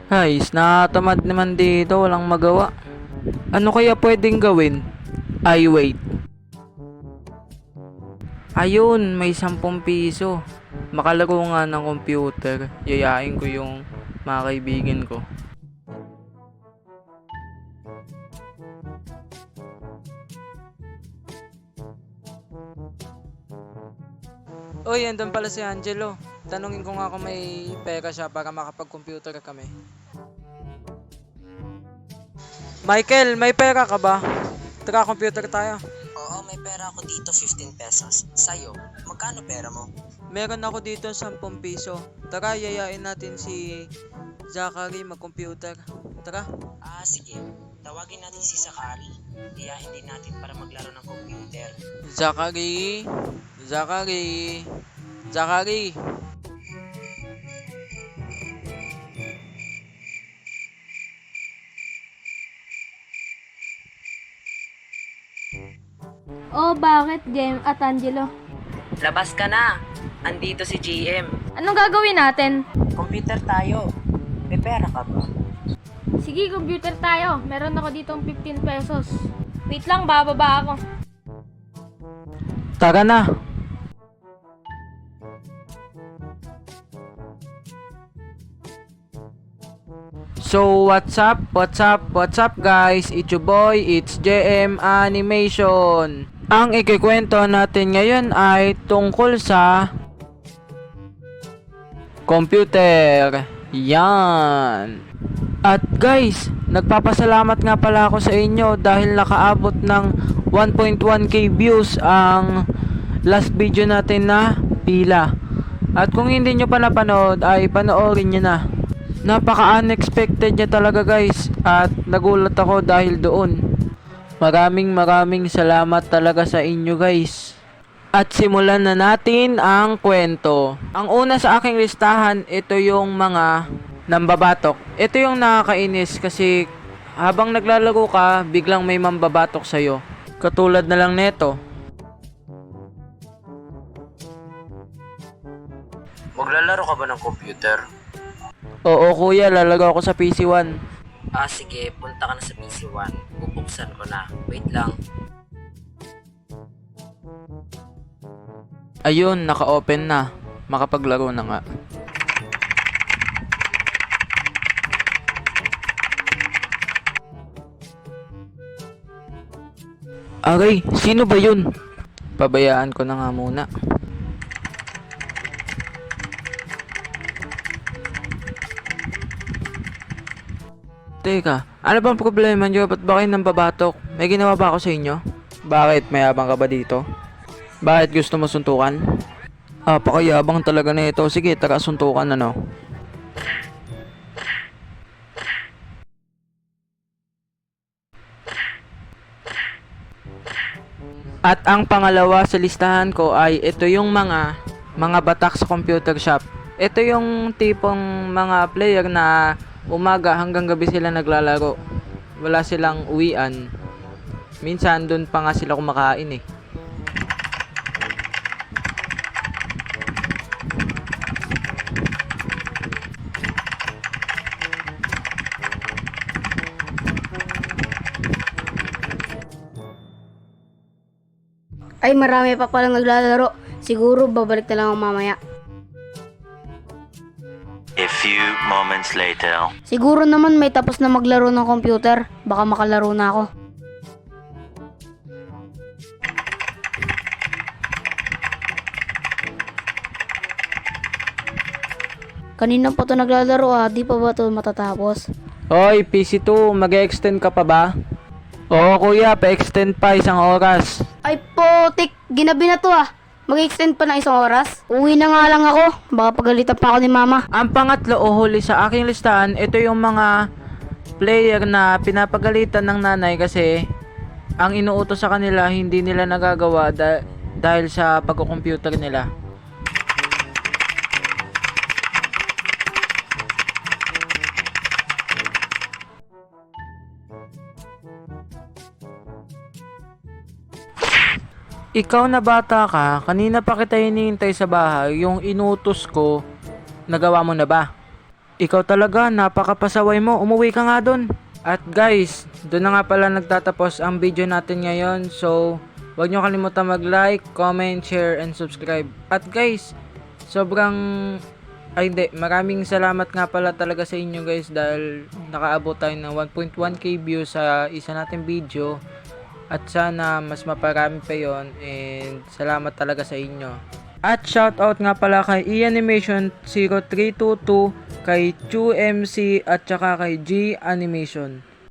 Guys, nakatamad naman dito, walang magawa. Ano kaya pwedeng gawin? Ay, wait. Ayun, may 10 piso. Makalaro nga ng computer. Yayain ko yung mga kaibigan ko. Uy, andun pala si Angelo. Tanungin ko nga kung may pera siya para makapag-computer kami. Michael, may pera ka ba? Tara, computer tayo. Oo, may pera ako dito, 15 pesos. Sa'yo, magkano pera mo? Meron ako dito 10 piso. Tara, yayain natin si Zachary mag-computer. Tara. Sige. Tawagin natin si Sakari. Iyahin din natin para maglaro ng computer. Zachary. Zachary. Zachary. Oh, bakit, Game at Angelo? Labas ka na. Andito si GM. Anong gagawin natin? Computer tayo. May pera ka ba? Sige, computer tayo. Meron ako ditong 15 pesos. Wait lang, bababa ako. Tara na. So, what's up? What's up? What's up, guys? It's your boy, it's JM Animation. Ang ikikwento natin ngayon ay tungkol sa computer. Yan. At guys, nagpapasalamat nga pala ako sa inyo dahil nakaabot ng 1.1k views ang last video natin na pila. At kung hindi nyo pa napanood ay panoorin nyo na. Napaka-unexpected niya talaga, guys, at nagulat ako dahil doon. Maraming salamat talaga sa inyo, guys. At simulan na natin ang kwento. Ang una sa aking listahan, ito yung mga nambabatok. Ito yung nakakainis kasi habang naglalaro ka, biglang may mambabatok sa'yo. Katulad na lang neto. Maglalaro ka ba ng computer? Oo kuya, lalaro ako sa PC1. Sige. Punta ka na sa PC1. Bubuksan ko na. Wait lang. Ayun, naka-open na. Makapaglaro na nga. Aray, sino ba yun? Pabayaan ko na nga muna. Teka, ano bang problema nyo? Ba't ba kayo nambabatok? May ginawa ba ako sa inyo? Bakit? Mayabang ka ba dito? Bakit gusto mo suntukan? Pakayabang talaga na ito. Sige, tara suntukan ano. At ang pangalawa sa listahan ko ay ito yung mga batak sa computer shop. Ito yung tipong mga player na umaga hanggang gabi sila naglalaro. Wala silang uwian. Minsan doon pa nga sila kumakain eh. Ay, marami pa palang naglalaro. Siguro babalik na lang ako mamaya. A few moments later. Siguro naman may tapos na maglaro ng computer. Baka makalaro na ako. Kanina pa to naglalaro di pa ba to matatapos? Hoy, PC2, mag-extend ka pa ba? Oo kuya, pa-extend pa 1 oras. Ay potik, ginabi na to Mag-extend pa ng 1 oras? Uwi na nga lang ako. Baka pagalitan pa ako ni mama. Ang pangatlo o huli sa aking listahan, ito yung mga player na pinapagalitan ng nanay kasi ang inuutos sa kanila hindi nila nagagawa dahil sa pagko-computer nila. Ikaw na bata ka, kanina pa kita hinihintay sa bahay, yung inutos ko, nagawa mo na ba? Ikaw talaga, napakapasaway mo. Umuwi ka nga dun. At guys, doon na nga pala nagtatapos ang video natin ngayon. So, huwag nyo kalimutan mag-like, comment, share, and subscribe. At guys, maraming salamat nga pala talaga sa inyo guys dahil nakaabot tayo ng 1.1k views sa isa nating video. At sana mas maparami pa yon, and salamat talaga sa inyo. At shoutout nga pala kay eAnimation 0322, kay 2MC at saka kay G Animation.